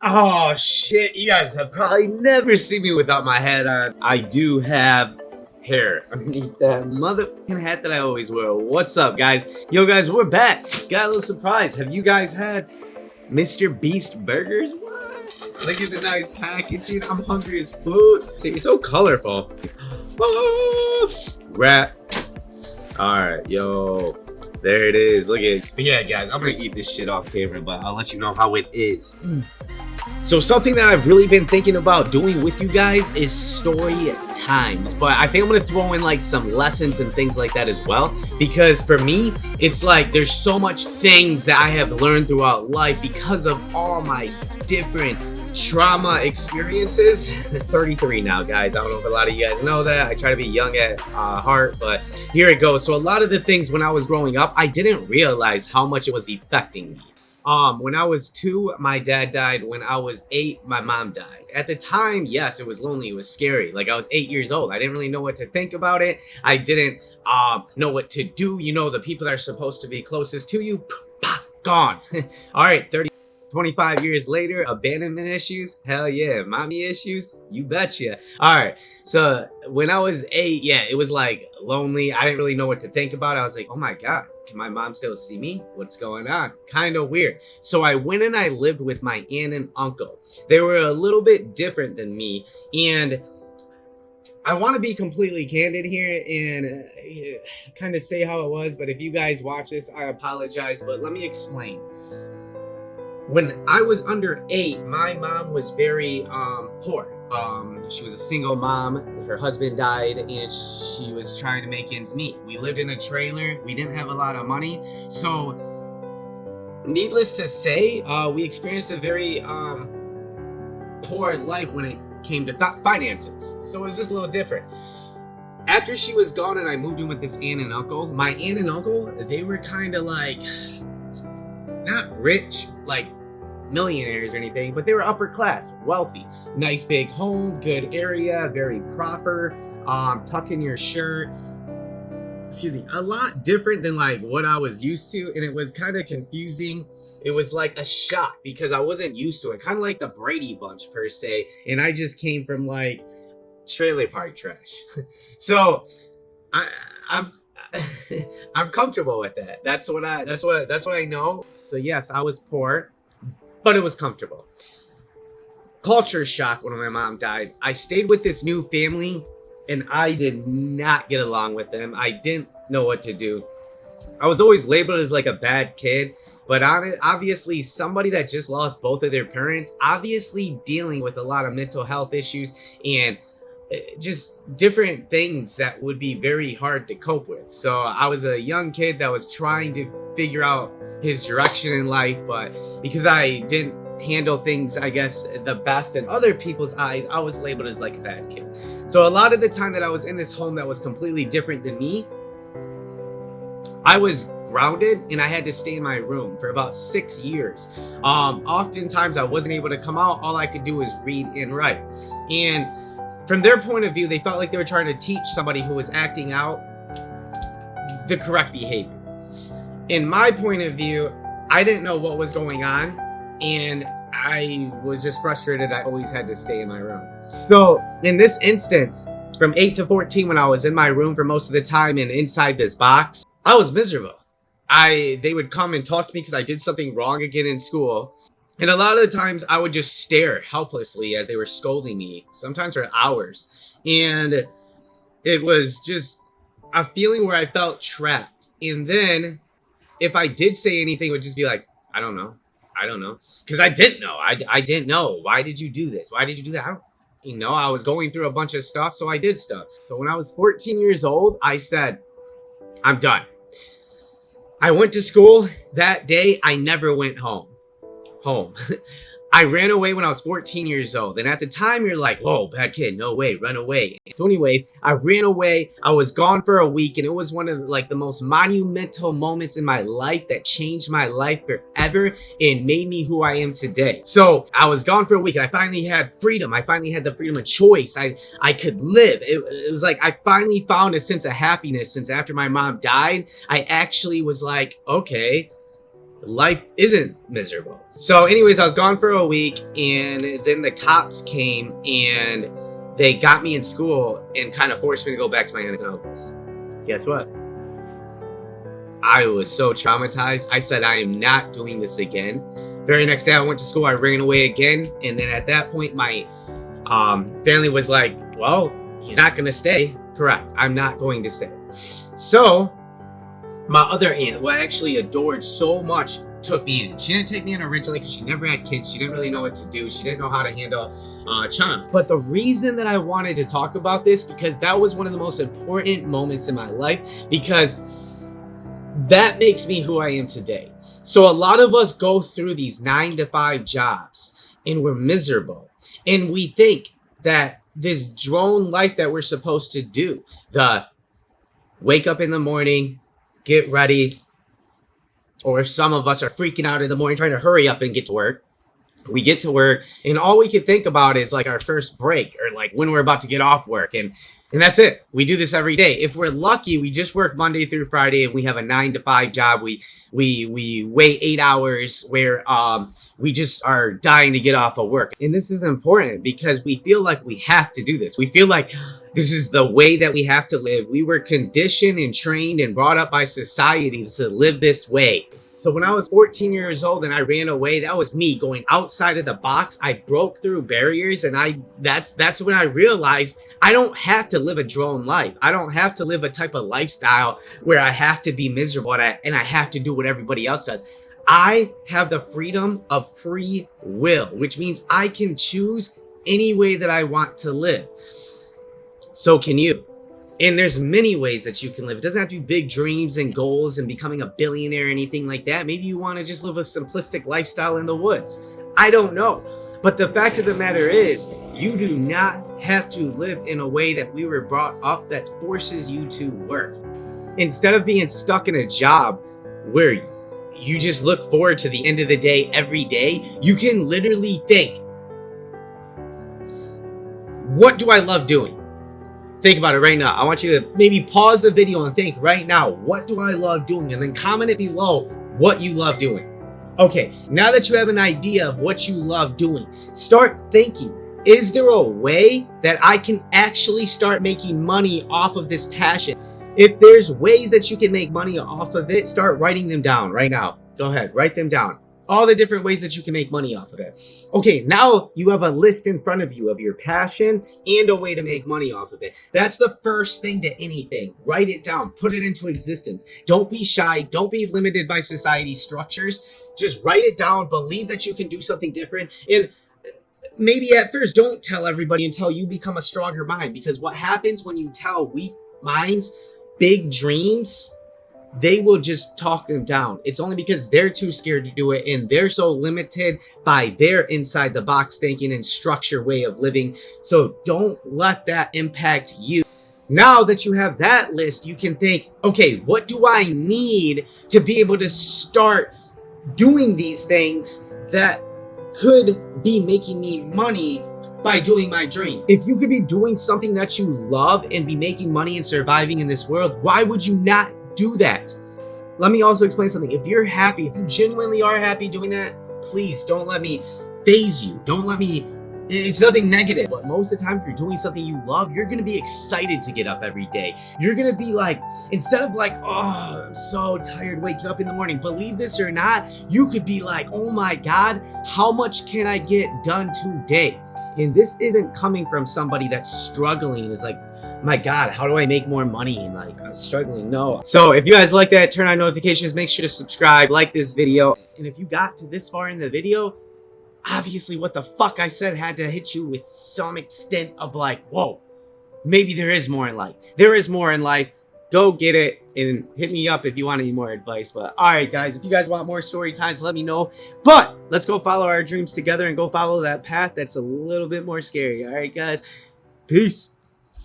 Oh shit, you guys have probably never seen me without my hat on. I do have hair underneath that motherfucking hat that I always wear. What's up, guys? Yo, guys, we're back. Got a little surprise. Have you guys had Mr. Beast burgers? What? Look at the nice packaging. I'm hungry as food. You're so colorful. Oh, rat. Alright, yo. There it is. Look at it. But yeah, guys, I'm gonna eat this shit off camera, but I'll let you know how it is. So something that I've really been thinking about doing with you guys is story times, but I think I'm gonna throw in like some lessons and things like that as well, because for me it's like there's so much things that I have learned throughout life because of all my different trauma experiences. 33 now, guys. I don't know if a lot of you guys know that. I try to be young at heart, but here it goes. So a lot of the things when I was growing up, I didn't realize how much it was affecting me. When I was 2, my dad died. When I was 8, my mom died. At the time, yes, it was lonely. It was scary. Like, I was 8 years old. I didn't really know what to think about it. I didn't know what to do. You know, the people that are supposed to be closest to you, gone. All right, 25 years later, abandonment issues, hell yeah. Mommy issues, you betcha. All right, so when I was 8, yeah, it was like lonely. I didn't really know what to think about. I was like, oh my god, can my mom still see me? What's going on? Kind of weird. So I went and I lived with my aunt and uncle. They were a little bit different than me, and I want to be completely candid here and kind of say how it was, but if you guys watch this, I apologize, but let me explain. When I was under 8, my mom was very poor. She was a single mom. Her husband died and she was trying to make ends meet. We lived in a trailer. We didn't have a lot of money. So needless to say, we experienced a very poor life when it came to finances. So it was just a little different. After she was gone and I moved in with this aunt and uncle, my aunt and uncle, they were kind of like, not rich, like millionaires or anything, but they were upper class, wealthy, nice big home, good area, very proper, tuck in your shirt, excuse me, a lot different than like what I was used to, and it was kind of confusing. It was like a shock because I wasn't used to it, kind of like the Brady Bunch per se, and I just came from like trailer park trash. So I'm I'm comfortable with that. That's what I know. So yes, I was poor, but it was comfortable. Culture shock when my mom died. I stayed with this new family and I did not get along with them. I didn't know what to do. I was always labeled as like a bad kid, but obviously somebody that just lost both of their parents, obviously dealing with a lot of mental health issues and just different things that would be very hard to cope with. So I was a young kid that was trying to figure out his direction in life, but because I didn't handle things, I guess, the best in other people's eyes, I was labeled as like a bad kid. So a lot of the time that I was in this home that was completely different than me, I was grounded and I had to stay in my room for about 6 years. Oftentimes I wasn't able to come out. All I could do is read and write. And from their point of view, they felt like they were trying to teach somebody who was acting out the correct behavior. In my point of view, I didn't know what was going on, and I was just frustrated. I always had to stay in my room. So in this instance, from 8 to 14, when I was in my room for most of the time and inside this box, I was miserable. They would come and talk to me because I did something wrong again in school. And a lot of the times I would just stare helplessly as they were scolding me, sometimes for hours. And it was just a feeling where I felt trapped. And then if I did say anything, it would just be like, I don't know. Because I didn't know. I didn't know. Why did you do this? Why did you do that? I was going through a bunch of stuff, so I did stuff. So when I was 14 years old, I said, I'm done. I went to school that day. I never went home. I ran away when I was 14 years old. And at the time, you're like, whoa, bad kid, no way, run away. So anyways, I ran away. I was gone for a week, and it was one of like the most monumental moments in my life that changed my life forever and made me who I am today. So I was gone for a week, and I finally had freedom. I finally had the freedom of choice. I could live. It was like I finally found a sense of happiness since after my mom died. I actually was like, okay, life isn't miserable. So anyways, I was gone for a week, and then the cops came and they got me in school and kind of forced me to go back to my aunt and uncles. Guess what? I was so traumatized. I said, I am not doing this again. Very next day I went to school, I ran away again. And then at that point, my family was like, well, he's not gonna stay. Correct, I'm not going to stay. So my other aunt, who I actually adored so much, took me in. She didn't take me in originally because she never had kids. She didn't really know what to do. She didn't know how to handle a child. But the reason that I wanted to talk about this, because that was one of the most important moments in my life, because that makes me who I am today. So a lot of us go through these 9-to-5 jobs and we're miserable. And we think that this drone life that we're supposed to do, the wake up in the morning, get ready, or some of us are freaking out in the morning trying to hurry up and get to work. We get to work and all we can think about is like our first break or like when we're about to get off work. And that's it. We do this every day. If we're lucky, we just work Monday through Friday and we have a 9-to-5 job. We wait 8 hours where we just are dying to get off of work. And this is important because we feel like we have to do this. We feel like this is the way that we have to live. We were conditioned and trained and brought up by society to live this way. So when I was 14 years old and I ran away, that was me going outside of the box. I broke through barriers, and that's when I realized I don't have to live a drone life. I don't have to live a type of lifestyle where I have to be miserable and I have to do what everybody else does. I have the freedom of free will, which means I can choose any way that I want to live. So can you. And there's many ways that you can live. It doesn't have to be big dreams and goals and becoming a billionaire or anything like that. Maybe you want to just live a simplistic lifestyle in the woods. I don't know. But the fact of the matter is, you do not have to live in a way that we were brought up that forces you to work. Instead of being stuck in a job where you just look forward to the end of the day every day, you can literally think, what do I love doing? Think about it right now. I want you to maybe pause the video and think right now, what do I love doing? And then comment it below what you love doing. Okay, now that you have an idea of what you love doing, start thinking, is there a way that I can actually start making money off of this passion? If there's ways that you can make money off of it, start writing them down right now. Go ahead, write them down. All the different ways that you can make money off of it. Okay, now you have a list in front of you of your passion and a way to make money off of it. That's the first thing to anything. Write it down, put it into existence. Don't be shy, don't be limited by society's structures. Just write it down, believe that you can do something different. And maybe at first, don't tell everybody until you become a stronger mind, because what happens when you tell weak minds big dreams, they will just talk them down. It's only because they're too scared to do it and they're so limited by their inside the box thinking and structure way of living. So don't let that impact you. Now that you have that list, you can think, okay, what do I need to be able to start doing these things that could be making me money by doing my dream? If you could be doing something that you love and be making money and surviving in this world, why would you not do that? Let me also explain something. If you're happy, if you genuinely are happy doing that, please don't let me phase you. Don't let me, it's nothing negative. But most of the time, if you're doing something you love, you're going to be excited to get up every day. You're going to be like, instead of like, oh, I'm so tired waking up in the morning. Believe this or not, you could be like, oh my God, how much can I get done today? And this isn't coming from somebody that's struggling and is like, my God, how do I make more money? And like, I'm struggling. No. So if you guys like that, turn on notifications, make sure to subscribe, like this video. And if you got to this far in the video, obviously what the fuck I said had to hit you with some extent of like, whoa, maybe there is more in life. There is more in life. Go get it and hit me up if you want any more advice. But all right, guys, if you guys want more story times, let me know. But let's go follow our dreams together and go follow that path that's a little bit more scary. All right, guys, peace.